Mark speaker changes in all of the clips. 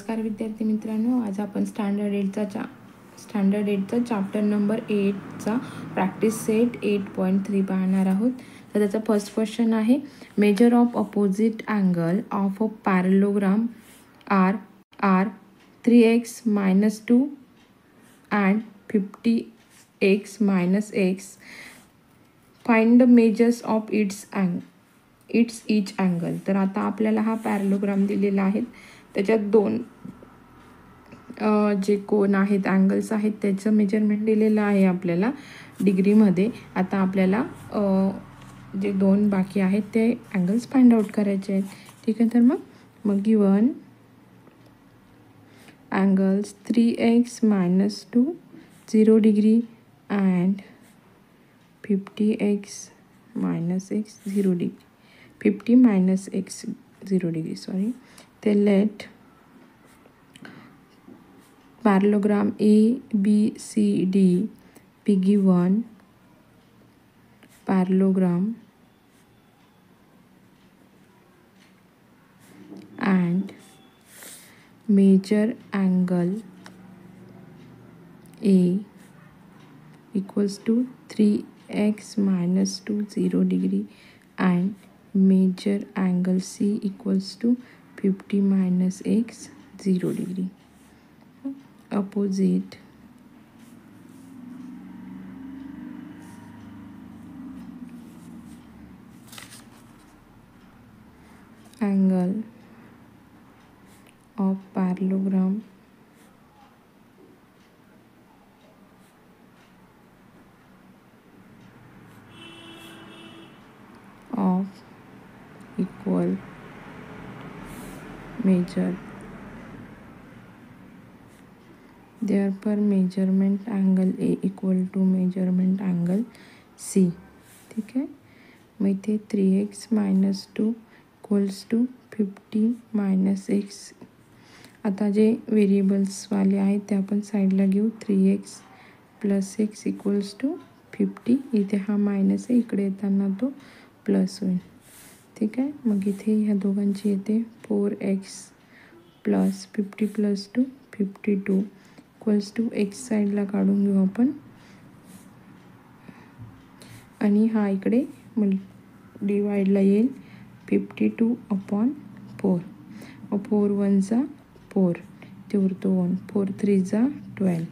Speaker 1: नमस्कार विद्यार्थी मित्रांनो, आज आपण स्टँडर्ड 8चा चॅप्टर नंबर 8चा प्रॅक्टिस सेट 8.3 पाहणार आहोत. तर त्याचा फर्स्ट क्वेश्चन आहे, measure of opposite angle of a parallelogram are 3x minus 2 and 50x minus x. Find the measures of its each angle. तर आता आपल्याला हा पॅरलोग्राम दिलेला आहे, त्याच्यात दोन जे कोन आहेत, अँगल्स आहेत, त्याचं मेजरमेंट दिलेलं आहे आपल्याला डिग्रीमध्ये. आता आपल्याला जे दोन बाकी आहेत ते अँगल्स फाइंड आउट करायचे आहेत. ठीक आहे, तर मग given angles 3x minus 2 0 degree and 50x minus x 0 degree 50 minus x 0 degree sorry. They let parallelogram ABCD be given parallelogram and measure angle A equals to 3x minus 2 0 degree and measure angle C equals to 50 minus x 0 degree. Opposite angle of parallelogram of equal measure. Therefore measurement angle A equal to measurement angle C. ठीक आहे, मग इथे 3x minus 2 equals to 50 minus x. आता जे व्हेरिएबल्सवाले आहेत ते आपण साईडला घेऊ. 3x plus x equals to 50. इथे हा मायनस आहे, इकडे येताना तो प्लस होईल. ठीक आहे, मग इथे ह्या दोघांची येते 4x plus 50 plus 2 52 equals to x साईडला काढून घेऊ आपण, आणि हा इकडे डिवाइडला येईल 52/4. 4 1 जा 4, ते उरतो 1, 4 3 जा 12.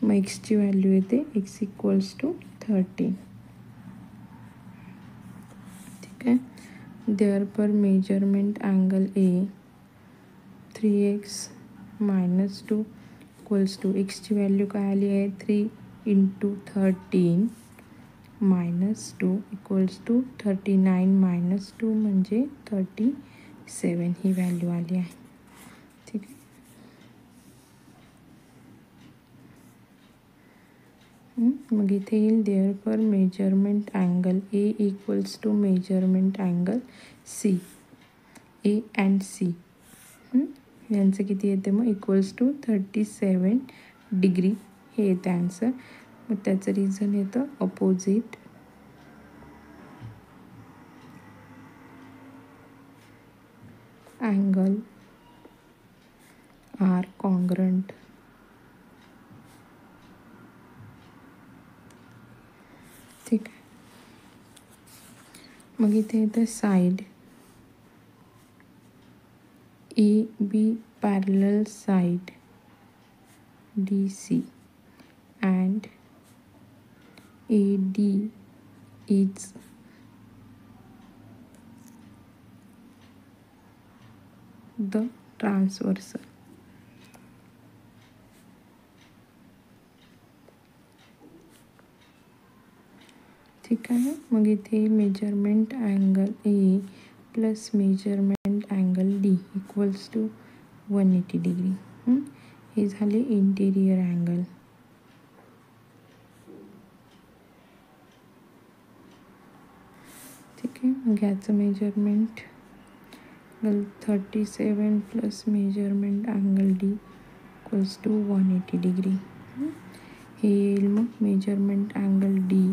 Speaker 1: मग एक्सची व्हॅल्यू येते x इक्वल्स टू 13. ठीक आहे, therefore measurement angle A 3x minus 2 equals to एक्सची व्हॅल्यू काय आली आहे 3 × 13 minus 2 इक्वल्स टू 39 minus 2 म्हणजे 37 ही व्हॅल्यू आली आहे. ठीक आहे, मग इथे येईल therefore measurement angle A equals to measurement angle C. A and C यांचं किती येते मग इक्वल्स टू 37 डिग्री हे येते आन्सर. मग त्याचं रिझन येतं अपोजिट अँगल आर कॉन्ग्रंट. ठीक आहे, मग इथे येतं side AB parallel side DC and AD is the transversal. ठीक आहे, मग इथे measurement angle A plus measurement angle D equals to 180 degree. हे झाले इंटेरियर अँगल. ठीक आहे, मग ह्याचं measurement 37 plus measurement angle D equals to 180 degree. हे येईल मग measurement angle D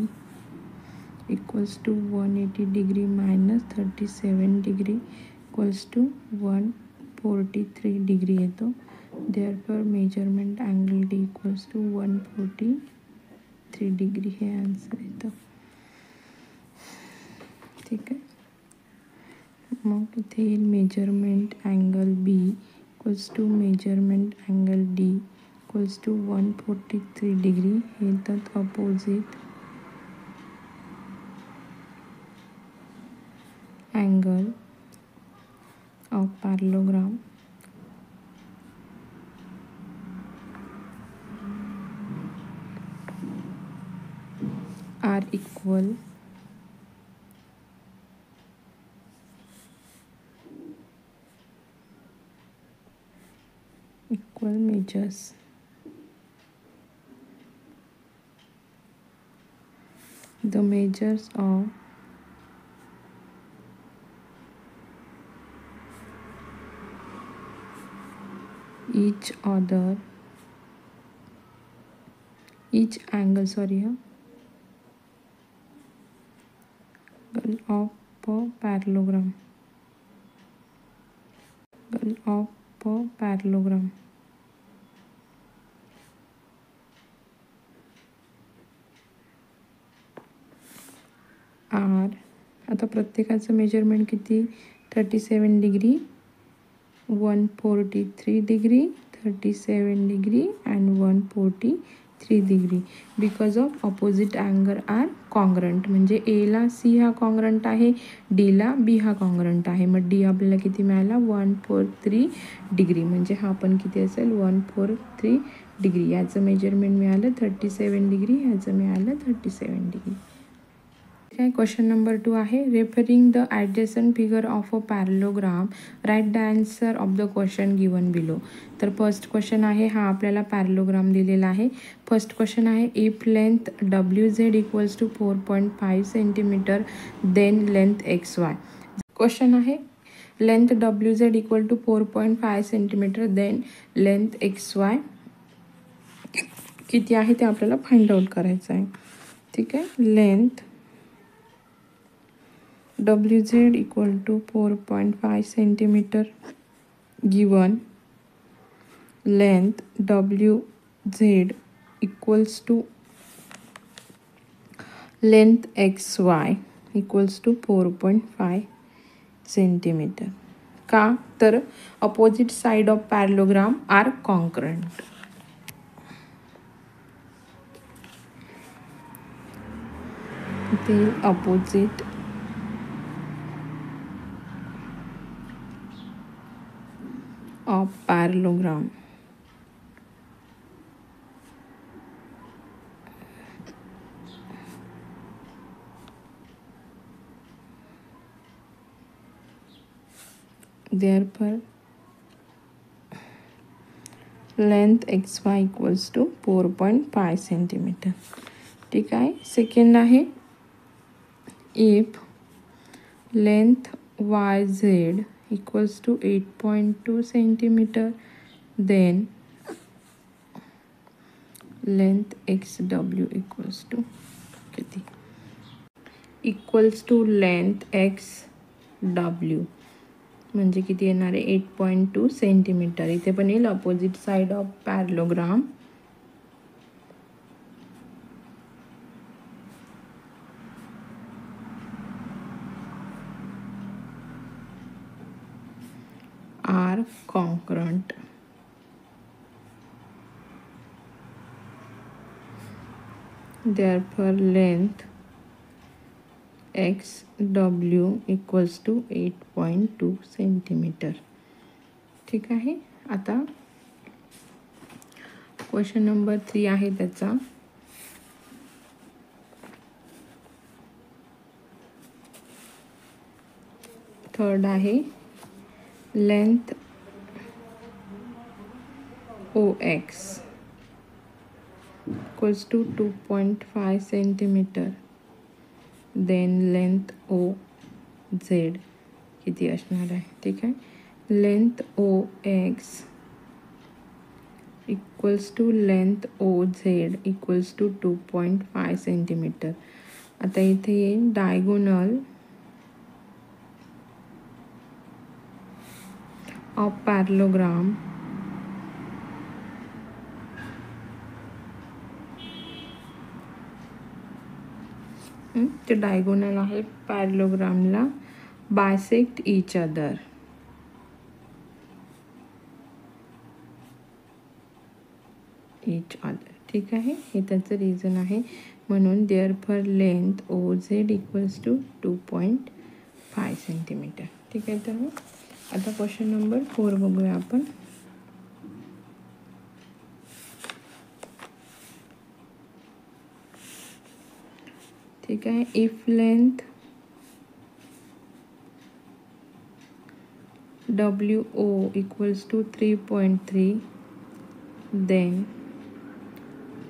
Speaker 1: equals to 180 degree minus 37 degree equals to 1 143 degree येतो. Therefore measurement angle D equals to 143 degree हे आन्सर येतं. ठीक आहे. मग इथे येईल measurement angle B equals to measurement angle D equals to 143 degree. हे येतात opposite angle of parallelogram are equal measures. The measures of each angle of a parallelogram are. आता प्रत्येकाचं मेजरमेंट किती? 37 degree, 143 degree, 37 degree and 143 degree. Because of opposite angle are congruent. म्हणजे एला C हा congruent आहे, डीला बी हा कॉन्ग्रंट आहे. मग डी आपल्याला किती मिळाला? 143 डिग्री. म्हणजे हा पण किती असेल? 143 डिग्री. याचं मेजरमेंट मिळालं 37 डिग्री, ह्याचं मिळालं 37 डिग्री. काय क्वेश्चन नंबर 2 आहे. Referring the adjacent figure of a parallelogram write the answer of the question given below. तर फर्स्ट क्वेश्चन आहे, हा आपल्याला पॅरलोग्राम दिलेला आहे. फर्स्ट क्वेश्चन आहे, if length WZ equals to 4.5 centimeter then length XY. Question आहे, length WZ equal to 4.5 centimeter then length XY किती आहे ते आपल्याला फाइंड आउट करायचं आहे. ठीक आहे. Length WZ equal to 4.5 centimeter given length WZ equals to length XY equals to 4.5 centimeter. का? तर opposite side of parallelogram are congruent. The opposite of parallelogram therefore length XY equals to 4.5 centimetre. ठीक आहे. Second आहे, if length YZ equals to 8.2 centimeter then length XW equals to किती? Equals to length XW म्हणजे किती येणार आहे? 8.2 centimetre. इथे पण येईल opposite side of parallelogram are congruent. Therefore length XW equals to 8.2 centimetre. ठीक आहे. आता क्वेश्चन नंबर 3 आहे त्याचा. थर्ड आहे, length OX equals to 2.5 centimetre then length OZ किती असणार आहे? ठीक आहे. Length OX equals to length OZ equals to 2.5 centimetre. आता इथे येईल डायगोनल ऑफ पॅरलोग्राम ते डायगोनल आहे पॅरलोग्रामला बायसेक्ट ईच अदर. ठीक आहे, हे त्याचं रिझन आहे. म्हणून therefore length OZ equals to 2.5 centimetre. ठीक आहे, तर मग आता क्वेश्चन नंबर 4 बघूया आपण. ठीक आहे, if length WO equals to 3.3 then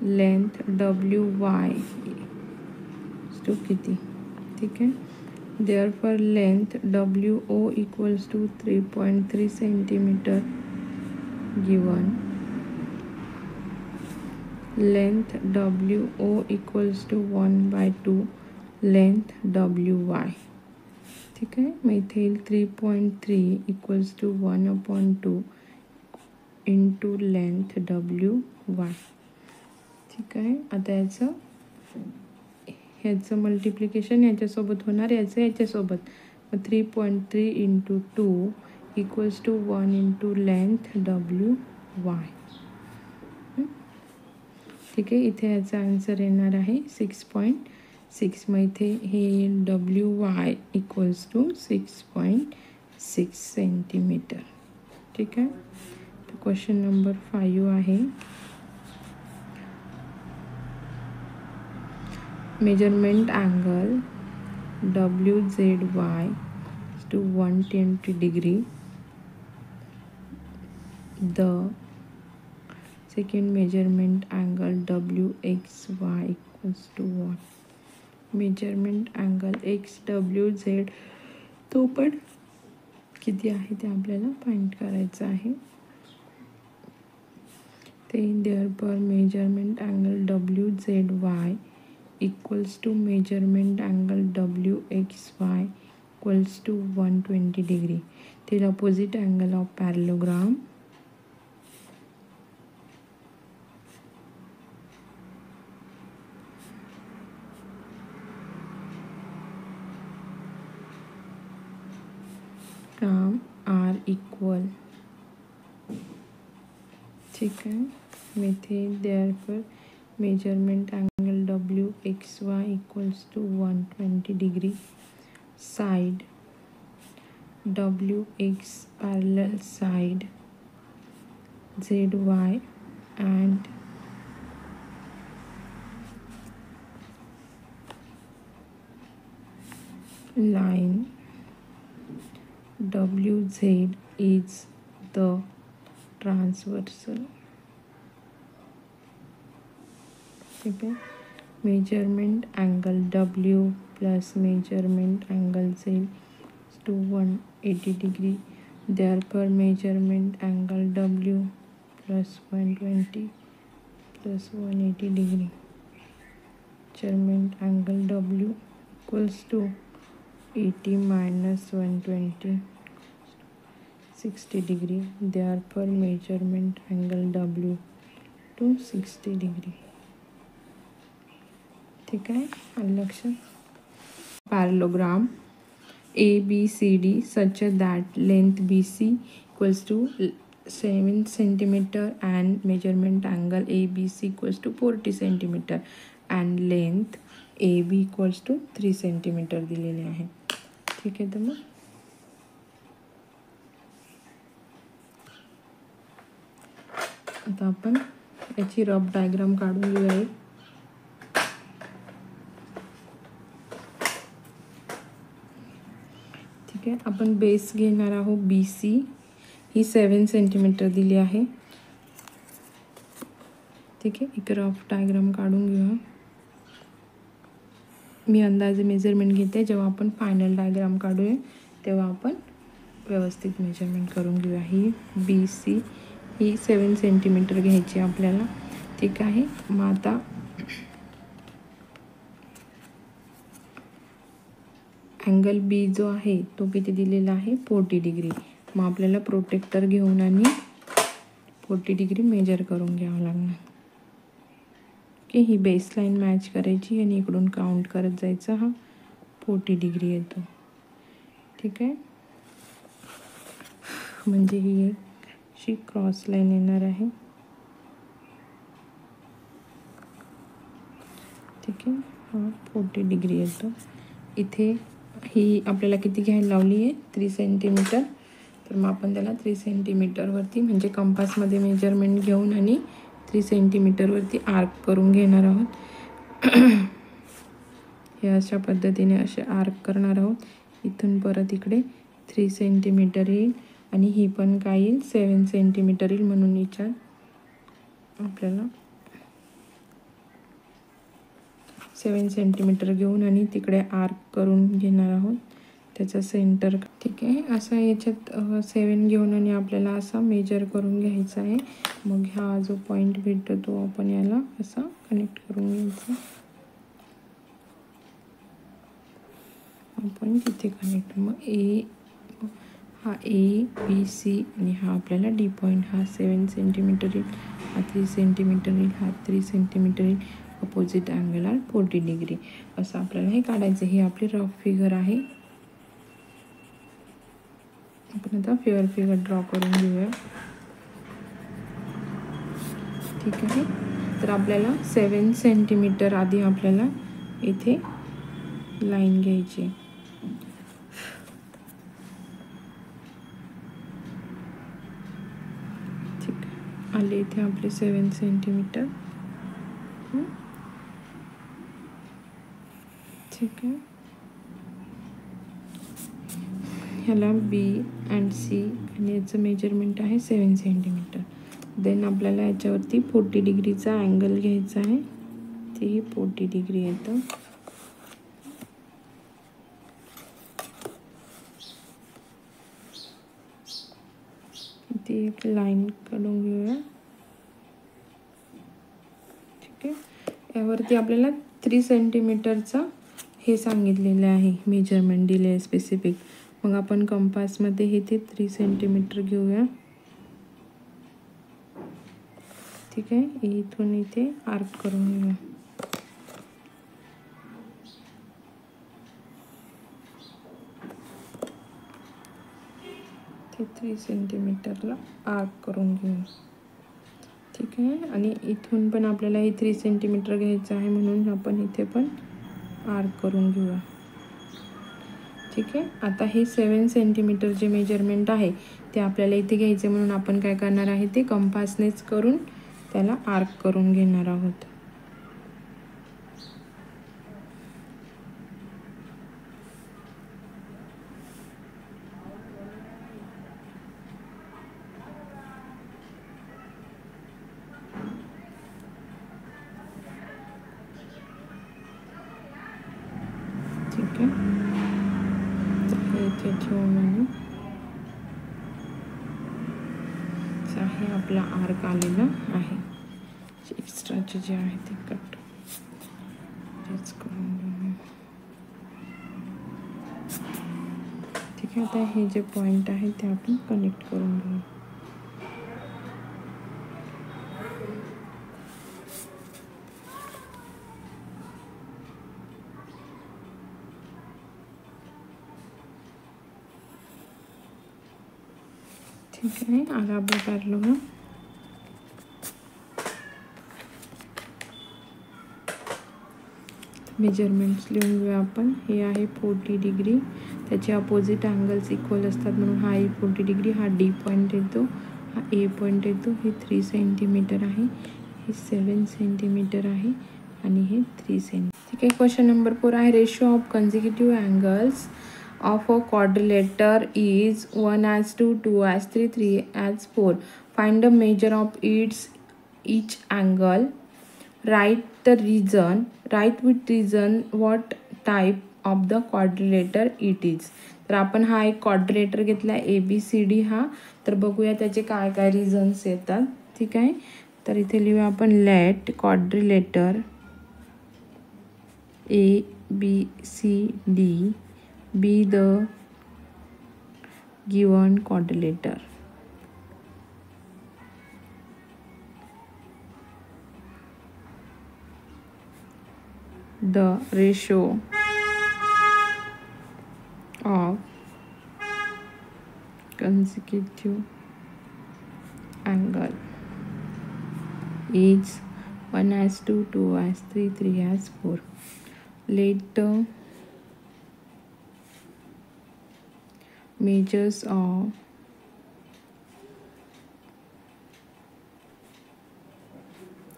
Speaker 1: length WY to किती. ठीक आहे, therefore length WO equals to 3.3 centimetre given. Length WO equals to 1/2 length WY. ठीक आहे, मग इथे येईल 3.3 equals to 1/2 into length WY. ठीक आहे, आता ह्याचं मल्टिप्लिकेशन याच्यासोबत होणार, याच्यासोबत. मग 3.3 into 2 equals to 1 into length WY. ठीक आहे, इथे याचा आन्सर येणार आहे 6.6. मग इथे हे येईल WY इक्वल्स टू 6.6 सेंटीमीटर. ठीक आहे, तर क्वेश्चन नंबर 5 आहे. Measurement angle WZY to 120 degree. The second measurement angle WXY equals to what? Measurement angle XWZ तो पण किती आहे ते आपल्याला फाइंड करायचं आहे. ते therefore measurement angle WZY equals to measurement angle WXY equals to 120 degree. ते opposite angle of parallelogram. Are equal. ठीक आहे, इथे therefore measurement angle WXY equals to 120 degree. Side WX parallel side ZY and line WZ is the transversal. ठीक है, measurement angle W plus measurement angle Z to 180 degree. Therefore measurement angle W plus 120 plus 180 degree. Measurement angle W equals to 80 minus 120 60 degree. Therefore measurement angle W to 60 degree. ठीक है, लक्ष्य parallelogram ABCD such that length BC equals to 7 centimeter and measurement angle ABC equals to 40 centimeter and length AB equals to 3 centimeter दिलेले आहे. ठीक आहे, तर मग आता आपण याची रफ डायग्राम काढून घेऊया. ठीक आहे, आपण बेस घेणार आहोत BC. ही 7 सेंटीमीटर दिली आहे. ठीक आहे, एक रफ डायग्राम काढून घेऊया. मी अंदाजे मेजरमेंट घेते. जेव्हा आपण फायनल डायग्राम काढूया तेव्हा आपण व्यवस्थित मेजरमेंट करून घेऊया. ही BC ही 7 सेंटीमीटर घ्यायची आपल्याला. ठीक आहे, मग आता अँगल B जो आहे तो किती दिलेला आहे 40 डिग्री. मग आपल्याला प्रोटेक्टर घेऊन आणि 40 डिग्री मेजर करून घ्यावं लागणार की ही बेसलाईन मॅच करायची आणि इकडून काउंट करत जायचं. हा 40 डिग्री येतो. ठीक आहे, म्हणजे ही एक अशी क्रॉस लाईन येणार आहे. ठीक आहे, हा 40 डिग्री येतो. इथे ही आपल्याला किती घ्यायला लावली आहे 3 सेंटीमीटर. तर मग आपण त्याला 3 सेंटीमीटरवरती म्हणजे कंपासमध्ये मेजरमेंट घेऊन आणि 3 सेंटीमीटरवरती आर्क करून घेणार आहोत. हे अशा पद्धतीने असे आर्क करणार आहोत. इथून परत इकडे 3 सेंटीमीटर येईल आणि ही पण काय येईल 7 सेंटीमीटर येईल. म्हणून याच्यात आपल्याला 7 सेंटीमीटर घेऊन आणि तिकडे आर्क करून घेणार आहोत त्याचा सेंटर. ठीक आहे, असा याच्यात 7 घेऊन आणि आपल्याला असा मेजर करून घ्यायचा आहे. मग हा जो पॉईंट भेटतो तो आपण याला असा कनेक्ट करून घ्यायचा. आपण तिथे कनेक्ट, मग हा ए बी सी आणि हा आपल्याला डी पॉईंट. हा 7 सेंटीमीटर येईल, हा 3 सेंटीमीटर येईल, हा 3 सेंटीमीटर येईल. Opposite angle are 40 degree. असं आपल्याला हे काढायचं. ही आपली रफ फिगर आहे. आपण आता फेअर फिगर ड्रॉ करून घेऊया. ठीक आहे, तर आपल्याला 7 सेंटीमीटर आधी आपल्याला इथे लाईन घ्यायची. ठीक आहे, आले इथे आपले 7 सेंटीमीटर. ठीक आहे, ह्याला बी अँड सी आणि याचं मेजरमेंट आहे 7 सेंटीमीटर. देन आपल्याला याच्यावरती 40 डिग्रीचा अँगल घ्यायचा आहे. तेही 40 डिग्री येतं. ती एक लाईन काढून घेऊया. ठीक आहे, यावरती आपल्याला 3 सेंटीमीटरचा हे सांगितलेलं आहे मेजरमेंट दिले आहे स्पेसिफिक. मग आपण कंपासमध्ये हे ते 3 सेंटीमीटर घेऊया. ठीक आहे, इथून इथे आर्क करून घेऊया. ते 3 सेंटीमीटरला आर्क करून घेऊया. ठीक आहे, आणि इथून पण आपल्याला हे 3 सेंटीमीटर घ्यायचं आहे म्हणून आपण इथे पण आर्क करून घेऊया. ठीक आहे, आता हे 7 सेंटीमीटर जे मेजरमेंट आहे ते आपल्याला इथे घ्यायचे म्हणून आपण काय करणार आहे ते कंपासनेच करून त्याला आर्क करून घेणार आहोत. ठीक आहे, हे इथे ठेवून आहे आपला आर्क आलेला आहे. एक्स्ट्राचे जे आहे ते कट तेच करून घेऊ. ठीक आहे, आता हे जे पॉईंट आहे ते आपण कनेक्ट करून घेऊ. ठीक आहे, आला आपला पॅरलोग्राम. मेजरमेंट्स लिहून घेऊया आपण. हे आहे 40 डिग्री, त्याचे अपोजिट अँगल्स इक्वल असतात म्हणून हा 40 डिग्री. हा डी पॉईंट येतो, हा ए पॉईंट येतो. हे 3 सेंटीमीटर आहे, हे 7 सेंटीमीटर आहे आणि हे 3 सेंटीमीटर. ठीक आहे, क्वेश्चन नंबर 4 आहे ratio of consecutive angles of a quadrilateral is 1:2, 2:3, 3:4. Find the measure of each angle. Write with reason what type of the quadrilateral it is. तर आपण हा एक क्वाड्रिलेटर घेतला ABCD हा. तर बघूया त्याचे काय काय रिझन्स येतात. ठीक आहे, तर इथे लिहूया आपण let quadrilateral ABCD be the given quadrilateral. The ratio of consecutive angle is 1:2, 2:3, 3:4. Let the measures of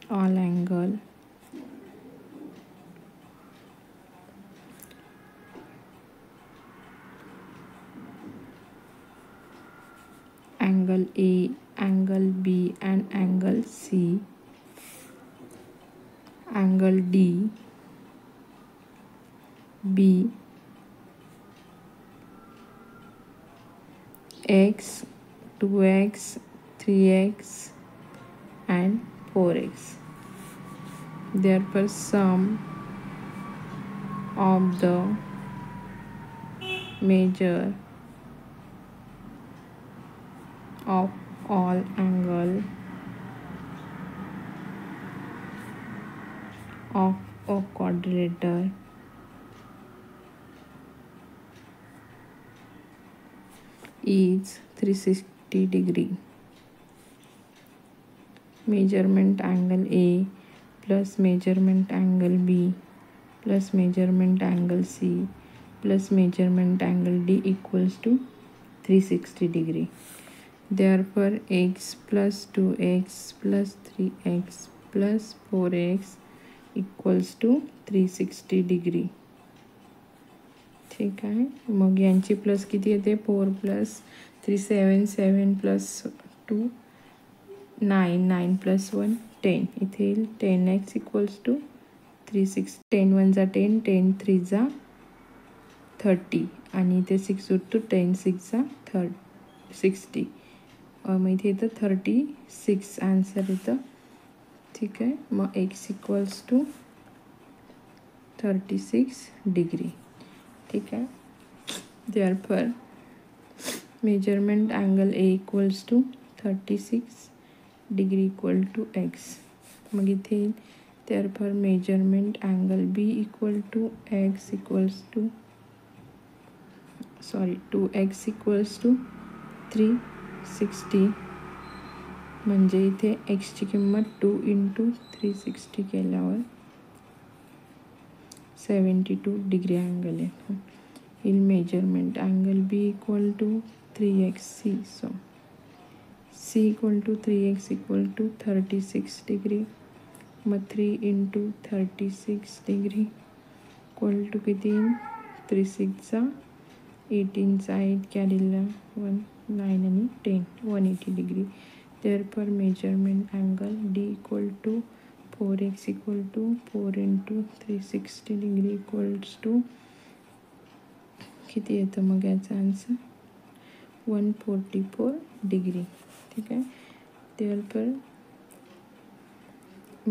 Speaker 1: all angle angle A, angle B, and angle C, angle D, B, X, 2x, 3x, and 4x. Therefore, sum of the measure of all angle of a quadrilateral is 360 degree. Measurement angle A plus measurement angle B plus measurement angle C plus measurement angle D equals to 360 degree. Therefore, x plus 2x plus 3x plus 4x equals to 360 degree. ठीक आहे. मग यांची plus किती येते? 4 plus 3 7 7 plus 2 9 9 plus 1 10. इथे येईल 10x equals to 360. 10 1 जा 10, 10 3 जा 30 आणि इथे 6 उठतो 10 6 जा 60. मग इथे येतं 36 आन्सर येतं. ठीक आहे. मग x इक्वल्स टू 36 डिग्री. ठीक आहे. Therefore, measurement angle A equals to 36 degree equal to x. मग इथे therefore measurement angle B equal to x equals to 2x equals to 360. म्हणजे इथे x ची किंमत 2 × 360 केल्यावर 72 डिग्री अँगल आहे. in measurement angle B equal to 3xc. So C equal to 3x equal to 36 degree. मग 3 × 36 degree equal to किती? 3 6 जा 18 चा 8 कॅरीला 1 9 आणि 10 180 degree. Therefore measurement angle D equal to 4x equal to 4 × 360 degree equals to किती येतं मग याचा answer? 144 degree. ठीक आहे. Therefore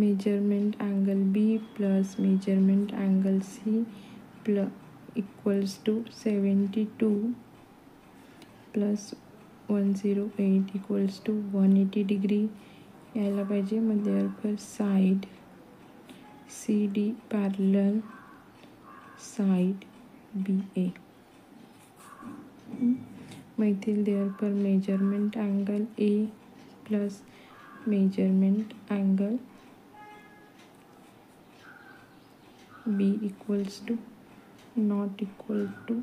Speaker 1: measurement angle B plus measurement angle C plus equals to 72 plus 108 equals to 180 degree यायला पाहिजे. मग therefore side CD parallel side BA. मग इथे therefore measurement angle A plus measurement angle B equals to not equal to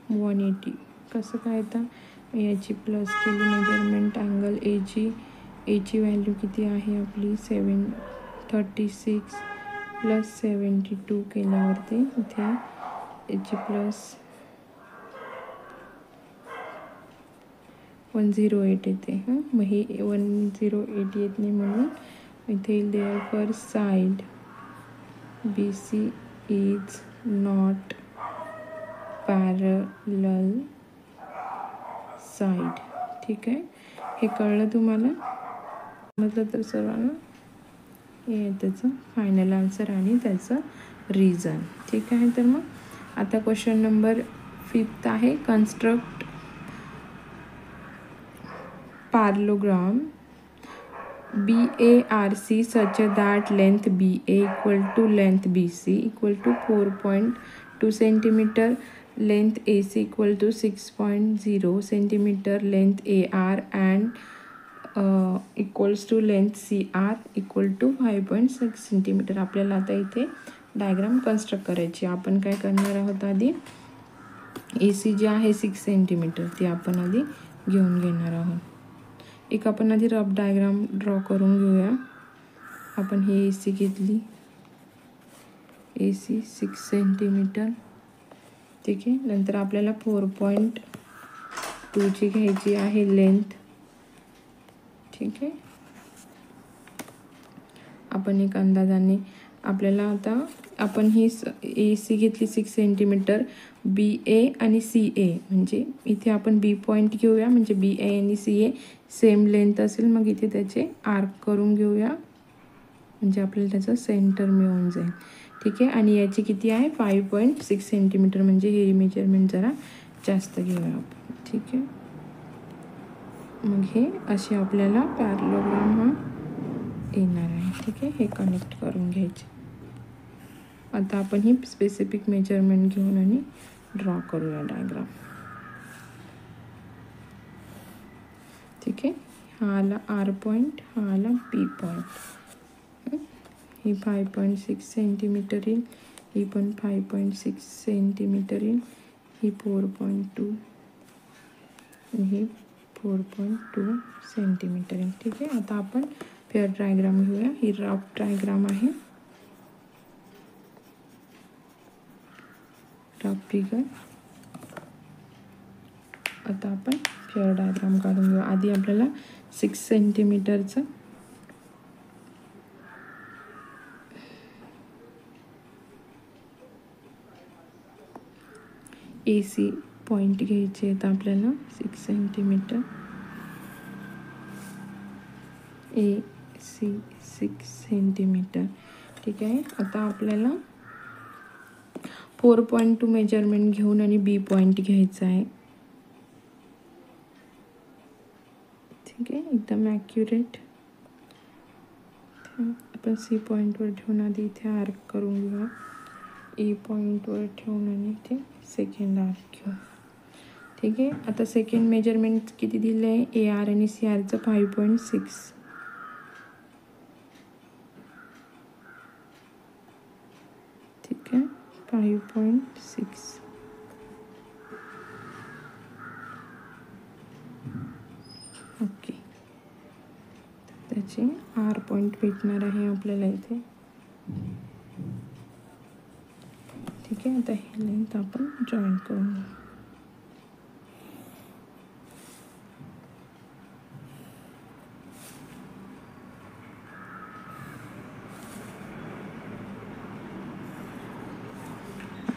Speaker 1: 180. कसं काय? आता याची plus केली मेजरमेंट अँगल एची व्हॅल्यू किती आहे आपली? 36 प्लस 72 केल्यावरती इथे याची प्लस 108 येते. मग ही 108 येत नाही म्हणून इथे therefore side BC is not parallel side. ठीक आहे. हे कळलं तुम्हाला? म्हटलं तर सर्वांना हे त्याचं फायनल आन्सर आणि त्याचं रिझन. ठीक आहे. तर मग आता क्वेश्चन नंबर फिफ्थ आहे construct parallelogram BARC such that length BA equal to length BC equal to 4.2 centimeter, length AC equal to 6.0 centimeter, length AR and equals to length CR equal to 5.6 centimeter. आपल्याला आता इथे diagram construct करायची. आपण काय करणार आहोत, आधी AC जी आहे 6 सेंटीमीटर ती आपण आधी घेऊन घेणार आहोत. एक आपण आधी रफ डायग्राम ड्रॉ करून घेऊया. आपण ही AC घेतली, AC 6 सेंटीमीटर, ठीक आहे. नंतर आपल्याला 4.2 ची घ्यायची आहे लेंथ, ठीक आहे. आपण एक अंदाजाने आपल्याला आता आपण ही AC घेतली 6 सेंटीमीटर, BA आणि CA म्हणजे इथे आपण B पॉईंट घेऊया, म्हणजे BA आणि CA सेम लेंथ असेल, मग इथे त्याचे आर्क करून घेऊया, म्हणजे आपल्याला त्याचं सेंटर मिळून जाईल, ठीक आहे. आणि याची किती आहे 5.6 सेंटीमीटर, म्हणजे हे मेजरमेंट जरा जास्त घेऊया आपण, ठीक आहे. मग हे असे आपल्याला पॅरलोग्राम हा येणार आहे, ठीक आहे. हे कनेक्ट करून घ्यायचे. आता आपण ही स्पेसिफिक मेजरमेंट घेऊन आणि ड्रॉ करूया डायग्राम, ठीक आहे. हा आला R पॉईंट, हा आला P पॉईंट. ही 5.6 सेंटीमीटर येईल, ही पण 5.6 सेंटीमीटर येईल, ही 4.2, ही 4.2 सेंटीमीटर येईल, ठीक आहे. आता आपण पेअर डायग्राम घेऊया. ही रफ डायग्राम आहे, रफ फिगर. आता आपण पेअर डायग्राम काढून घेऊ. आधी आपल्याला 6 सेंटीमीटरचं AC पॉईंट घ्यायचे आहेत आपल्याला, 6 सेंटीमीटर AC 6 सेंटीमीटर, ठीक आहे. आता आपल्याला 4.2 मेजरमेंट घेऊन आणि B पॉईंट घ्यायचा आहे, ठीक आहे. एकदम ॲक्युरेट. आपण C पॉईंटवर ठेवून आधी इथे आर्क करून घेऊया, E पॉईंटवर ठेवून आणि इथे सेकंड आर्क घेऊ, ठीक आहे. आता सेकंड मेजरमेंट किती दिलं आहे AR आणि CRचं 5.6, ठीक आहे. 5.6, ओके. त्याचे R पॉईंट भेटणार आहे आपल्याला इथे, ठीक आहे. आता ही लेंथ आपण जॉईन करून घेऊ.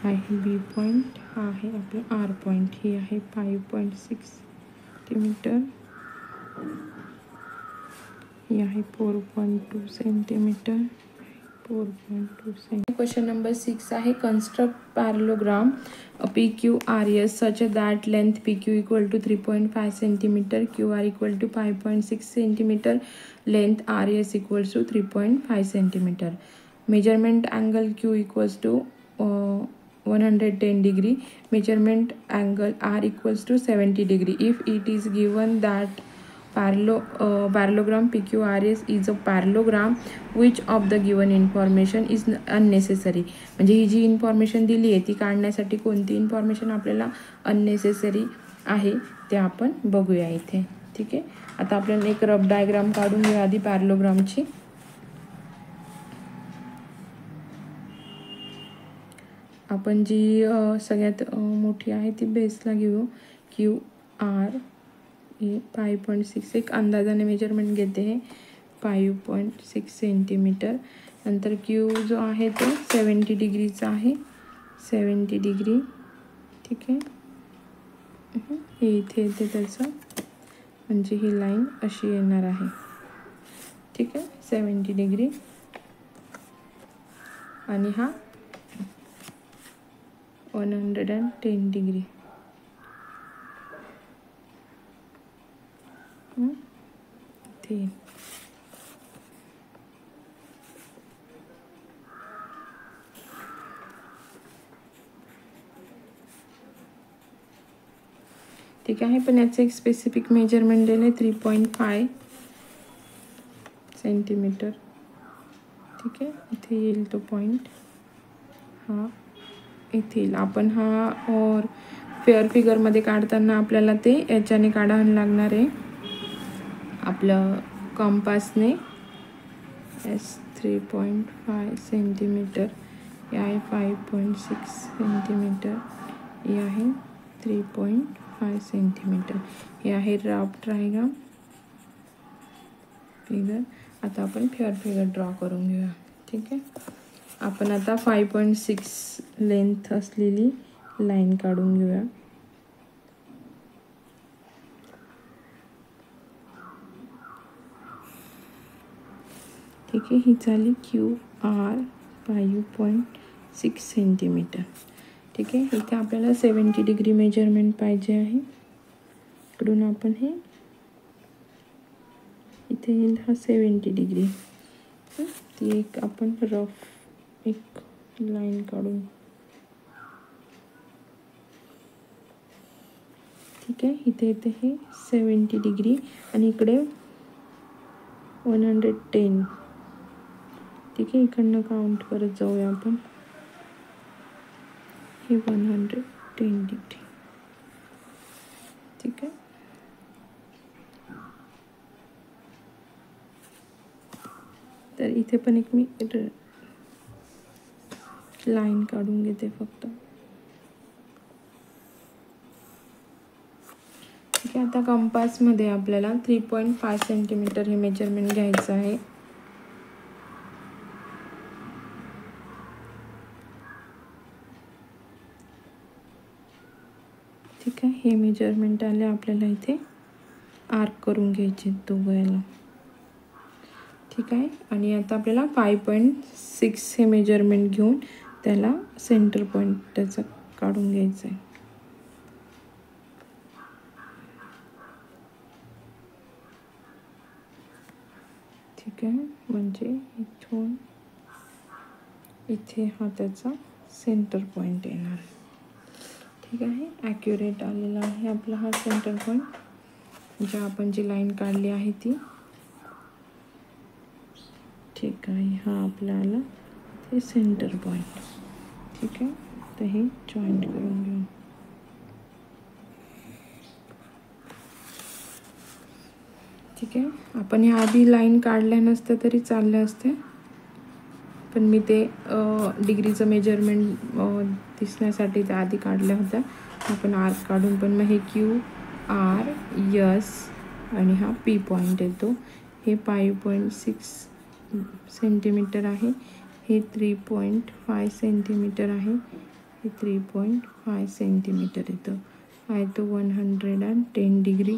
Speaker 1: आहे B पॉईंट, हा आहे आपला R पॉईंट, ही आहे 5.6 सेंटीमीटर, ही आहे 4.2 सेंटीमीटर, 4.2 सेंटीमीटर. क्वेश्चन नंबर 6 आहे construct parallelogram PQRS such that length PQ equal to 3.5 centimeter, QR equal to 5.6 centimeter, length RS equals to 3.5 centimeter. Measurement angle Q equals to 110 degree, measurement angle R equals to 70 degree. If it is given that parallelogram PQRS is a parallelogram, which of the given information is unnecessary. म्हणजे ही जी information दिली आहे ती काढण्यासाठी कोणती information आपल्याला unnecessary आहे ते आपण बघूया इथे, ठीक आहे. आता आपल्याला एक रफ डायग्राम काढून घेऊया आधी पॅरलोग्रामची. आपण जी सगळ्यात मोठी आहे ती बेसला घेऊ. QR हे 5.6, एक अंदाजाने मेजरमेंट घेते हे 5.6 सेंटीमीटर. नंतर Q जो आहे तो 70 डिग्रीचा आहे, 70 डिग्री, ठीक आहे. हे इथे येते त्याचं, म्हणजे ही लाईन अशी येणार आहे, ठीक आहे, 70 डिग्री. आणि हा 110 डिग्री, इथे येईल. ठीक आहे, पण याचं एक स्पेसिफिक मेजरमेंट दिलं आहे 3.5 सेंटीमीटर. ठीक आहे, इथे येईल तो पॉईंट, हा इथे येईल. आपण हा और फेअर फिगरमध्ये काढताना आपल्याला ते याच्याने काढावं लागणार आहे, आपलं कंपासने. एस 3.5 सेंटीमीटर, हे आहे 5.6 सेंटीमीटर, हे आहे 3.5 सेंटीमीटर. हे आहे रफ ट्रायग्राम फिगर. आता आपण फेअर फिगर ड्रॉ करून घेऊया. ठीक आहे, आपण आता 5.6 लेंथ असलेली लाईन काढून घेऊया. ठीक आहे, ही झाली QR 5.6 सेंटीमीटर. ठीक आहे, इथे आपल्याला 70 डिग्री मेजरमेंट पाहिजे आहे. इकडून आपण हे इथे येईल हा 70 डिग्री. ती एक आपण रफ एक लाईन काढून. ठीक आहे, इथे येते हे 70 डिग्री आणि इकडे 110. ठीक आहे, इकडनं काउंट करत जाऊया आपण. हे 110 डिग्री. ठीक आहे, तर इथे पण एक मी लाईन काढून घेते फक्त. ठीक आहे, आता कंपासमध्ये आपल्याला 3.5 सेंटीमीटर हे मेजरमेंट घ्यायचं आहे. ठीक आहे, हे मेजरमेंट आले आपल्याला. इथे आर्क करून घ्यायचे दोघं याला. ठीक आहे, आणि आता आपल्याला 5.6 हे मेजरमेंट घेऊन त्याला सेंटर पॉईंट त्याचा काढून घ्यायचं आहे. ठीक आहे, म्हणजे इथून इथे हा त्याचा सेंटर पॉईंट येणार. ठीक आहे, ॲक्युरेट आलेला आहे आपला हा सेंटर पॉईंट, म्हणजे आपण जी लाईन काढली आहे ती. ठीक आहे, हा आपल्याला ते सेंटर पॉईंट. ठीक आहे, तर हे जॉईंट करून घेऊ. ठीक आहे, आपण ह्या आधी लाईन काढल्या नसत्या तरी चालल्या असते, पण मी ते डिग्रीचं मेजरमेंट दिसण्यासाठी त्या आधी काढल्या होत्या. आपण आर्क काढून पण मग हे QRS आणि हा P पॉईंट येतो. हे 5.6 सेंटीमीटर आहे, हे 3.5 सेंटीमीटर आहे, हे 3.5 सेंटीमीटर येतं. आहे तो 110 डिग्री.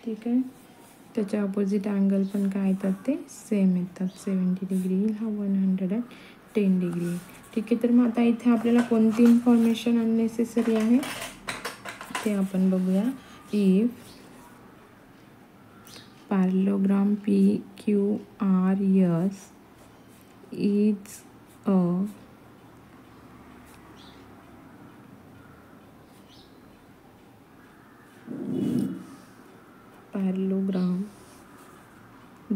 Speaker 1: ठीक आहे, त्याच्या अपोजिट अँगल पण काय येतात ते सेम येतात. 70 डिग्री हा 110 डिग्री. ठीक आहे, तर मग आता इथे आपल्याला कोणती इन्फॉर्मेशन अननेसेसरी आहे ते आपण बघूया. If parallelogram PQRS is a parallelogram,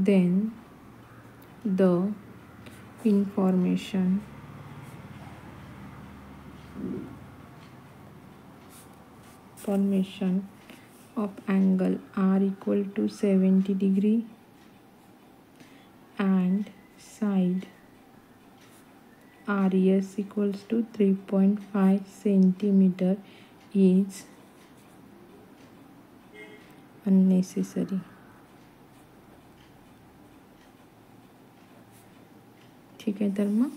Speaker 1: then the information of angle R equal to 70 degree and side RES equals to 3.5 centimeter is unnecessary. ठीक आहे, तर मग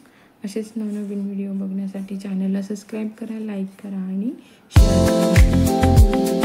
Speaker 1: असेच नवनवीन व्हिडिओ बघण्यासाठी चॅनलला सबस्क्राईब करा, लाईक करा आणि शेअर करा.